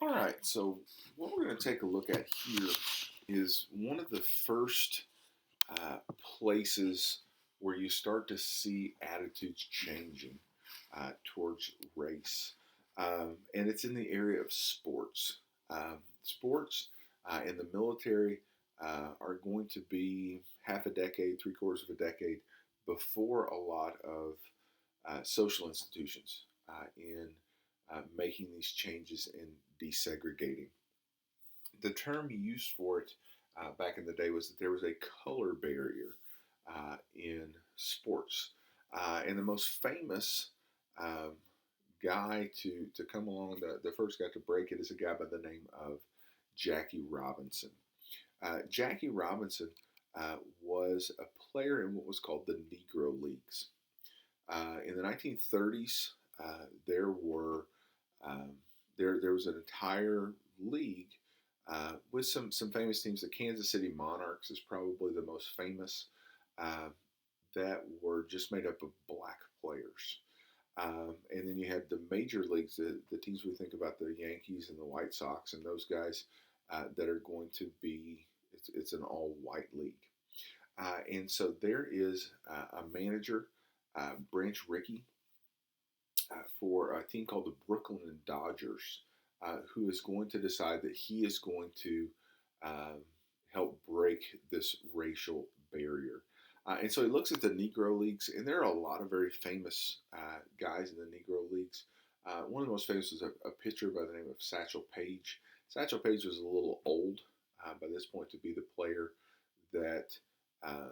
All right, so what we're going to take a look at here is one of the first uh, places where you start to see attitudes changing towards race. And it's in the area of sports. Sports in the military are going to be half a decade, three quarters of a decade before a lot of social institutions in making these changes and desegregating. The term used for it back in the day was that there was a color barrier in sports. And the most famous um, guy to come along, the first guy to break it, is a guy by the name of Jackie Robinson. Jackie Robinson was a player in what was called the Negro Leagues. In the 1930s, there were um, there was an entire league with some famous teams. The Kansas City Monarchs is probably the most famous. Uh, that were just made up of black players. And then you had the major leagues, the teams we think about, the Yankees and the White Sox and those guys that are going to be, it's an all white league. And so there is a manager, Branch Rickey, for a team called the Brooklyn Dodgers, who is going to decide that he is going to um, help break this racial barrier. And so he looks at the Negro Leagues, and there are a lot of very famous guys in the Negro Leagues. One of the most famous is a pitcher by the name of Satchel Paige. Satchel Paige was a little old by this point to be the player that um,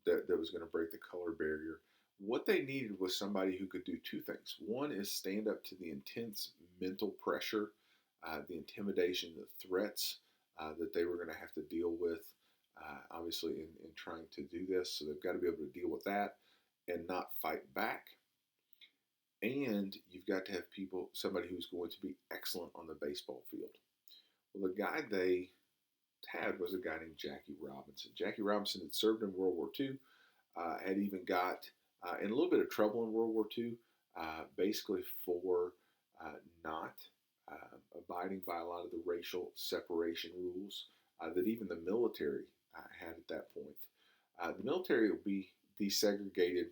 that was going to break the color barrier. What they needed was somebody who could do two things. One is stand up to the intense mental pressure, the intimidation, the threats that they were going to have to deal with, obviously, in trying to do this. So they've got to be able to deal with that and not fight back. And you've got to have somebody who's going to be excellent on the baseball field. Well, the guy they had was a guy named Jackie Robinson. Jackie Robinson had served in World War II, had even got in a little bit of trouble in World War II, basically for not abiding by a lot of the racial separation rules that even the military had at that point. The military will be desegregated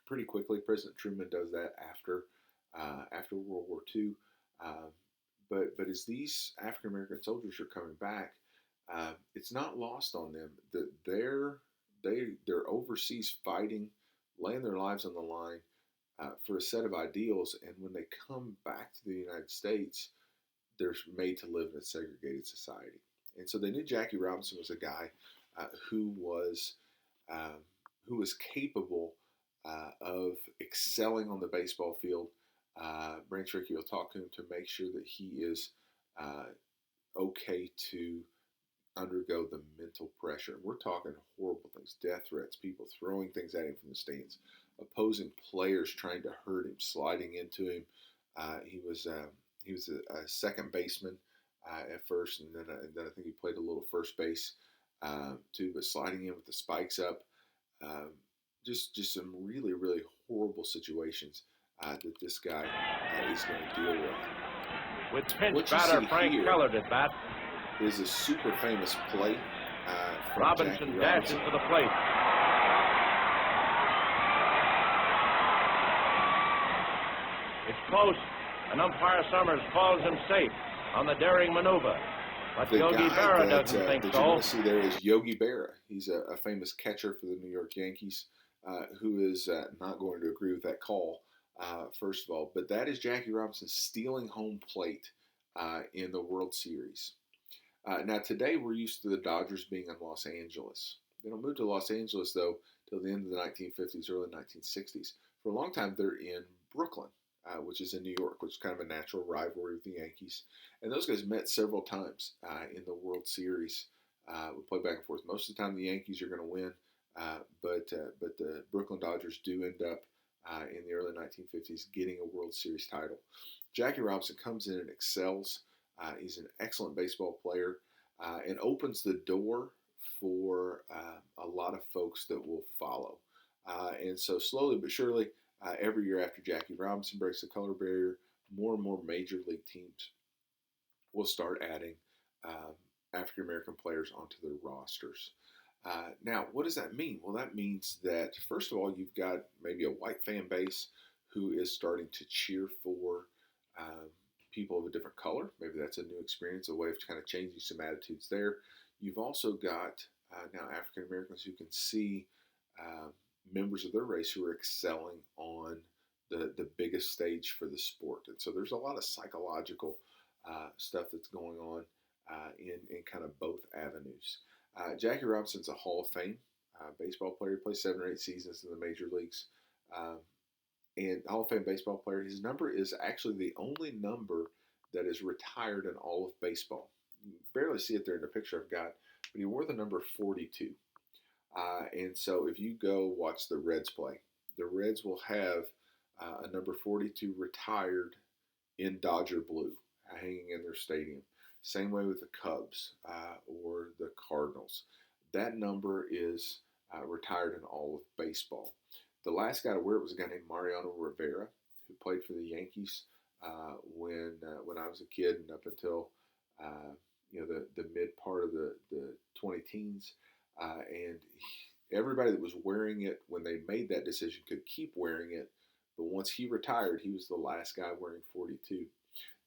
pretty quickly. President Truman does that after World War II. Uh, but as these African American soldiers are coming back, it's not lost on them that they're overseas fighting, laying their lives on the line for a set of ideals, and when they come back to the United States, they're made to live in a segregated society. And so they knew Jackie Robinson was a guy uh, who was um, who was capable of excelling on the baseball field. Branch Rickey will talk to him to make sure that he is uh, okay to undergo the mental pressure. We're talking horrible things, death threats, people throwing things at him from the stands, opposing players trying to hurt him, sliding into him. He was a second baseman at first, and then I think he played a little first base too. But sliding in with the spikes up, um, just some really horrible situations that this guy is going to deal with. With pinch What you batter see Frank here Keller at bat, is a super famous play from Robinson Jackie dashes Robinson. for the plate. It's close, and umpire Summers calls him safe on the daring maneuver. But The Yogi guy Berra that, doesn't think that so. you're going to see there is Yogi Berra. He's a famous catcher for the New York Yankees who is not going to agree with that call, first of all. But that is Jackie Robinson stealing home plate in the World Series. Now, today we're used to the Dodgers being in Los Angeles. They don't move to Los Angeles, though, till the end of the 1950s, early 1960s. For a long time, they're in Brooklyn, which is in New York, which is kind of a natural rivalry with the Yankees. And those guys met several times in the World Series. We play back and forth. Most of the time, the Yankees are going to win, but the Brooklyn Dodgers do end up in the early 1950s getting a World Series title. Jackie Robinson comes in and excels. He's an excellent baseball player and opens the door for a lot of folks that will follow. And so slowly but surely, every year after Jackie Robinson breaks the color barrier, more and more major league teams will start adding African American players onto their rosters. Now, what does that mean? Well, that means that, first of all, you've got maybe a white fan base who is starting to cheer for um, people of a different color. Maybe that's a new experience, a way of kind of changing some attitudes there. You've also got now African Americans who can see uh, members of their race who are excelling on the biggest stage for the sport. And so there's a lot of psychological stuff that's going on in kind of both avenues. Jackie Robinson's a Hall of Fame baseball player. He played 7 or 8 seasons in the major leagues. Um, and Hall of Fame baseball player. His number is actually the only number that is retired in all of baseball. You barely see it there in the picture I've got, but he wore the number 42. And so if you go watch the Reds play, the Reds will have a number 42 retired in Dodger blue hanging in their stadium. Same way with the Cubs or the Cardinals. That number is retired in all of baseball. The last guy to wear it was a guy named Mariano Rivera, who played for the Yankees when I was a kid and up until the mid part of the 20 teens. And everybody that was wearing it when they made that decision could keep wearing it. But once he retired, he was the last guy wearing 42.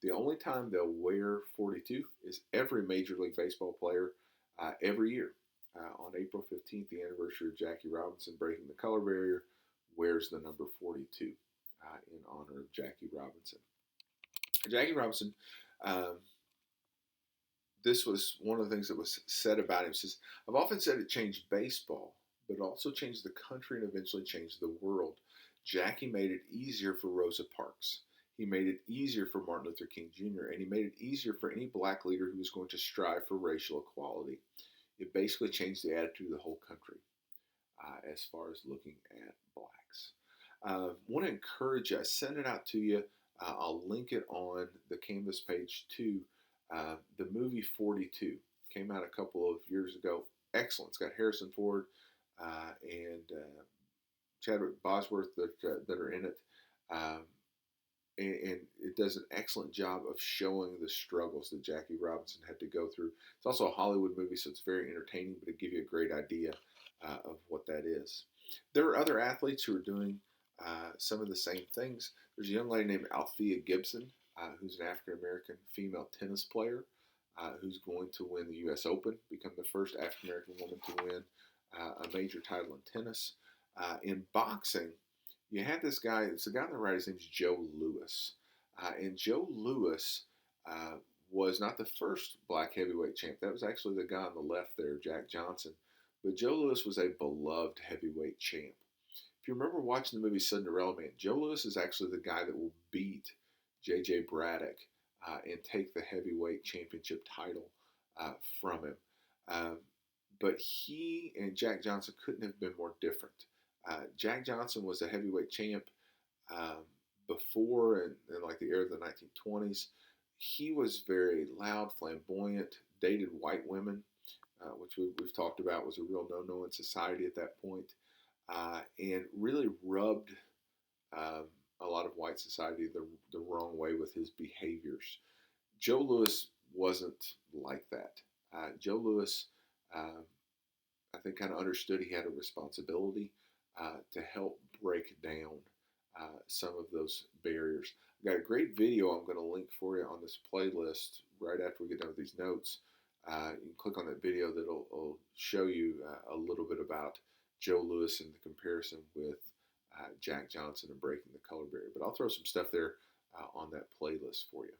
The only time they'll wear 42 is every Major League Baseball player every year. On April 15th, the anniversary of Jackie Robinson breaking the color barrier, wears the number 42 in honor of Jackie Robinson. Jackie Robinson, this was one of the things that was said about him. It says, I've often said it changed baseball, but it also changed the country and eventually changed the world. Jackie made it easier for Rosa Parks. He made it easier for Martin Luther King Jr., and he made it easier for any black leader who was going to strive for racial equality. It basically changed the attitude of the whole country as far as looking at blacks. Want to encourage you. I send it out to you. I'll link it on the Canvas page too. The movie 42 came out a couple of years ago. Excellent. It's got Harrison Ford and Chadwick Bosworth that are in it. And it does an excellent job of showing the struggles that Jackie Robinson had to go through. It's also a Hollywood movie, so it's very entertaining, but it gives you a great idea of what that is. There are other athletes who are doing some of the same things. There's a young lady named Althea Gibson, who's an African-American female tennis player who's going to win the U.S. Open, become the first African-American woman to win a major title in tennis. In boxing, you had this guy, it's a guy on the right, his name's Joe Louis. And Joe Louis was not the first black heavyweight champ. That was actually the guy on the left there, Jack Johnson. But Joe Louis was a beloved heavyweight champ. If you remember watching the movie Cinderella Man, Joe Louis is actually the guy that will beat J.J. Braddock and take the heavyweight championship title from him. But he and Jack Johnson couldn't have been more different. Jack Johnson was a heavyweight champ before and in like the era of the 1920s. He was very loud, flamboyant, dated white women, which we've talked about was a real no-no in society at that point, and really rubbed a lot of white society the wrong way with his behaviors. Joe Louis wasn't like that. Joe Louis, I think, kind of understood he had a responsibility to help break down some of those barriers. I've got a great video I'm going to link for you on this playlist right after we get done with these notes. You can click on that video that'll show you a little bit about Joe Louis and the comparison with Jack Johnson and breaking the color barrier. But I'll throw some stuff there on that playlist for you.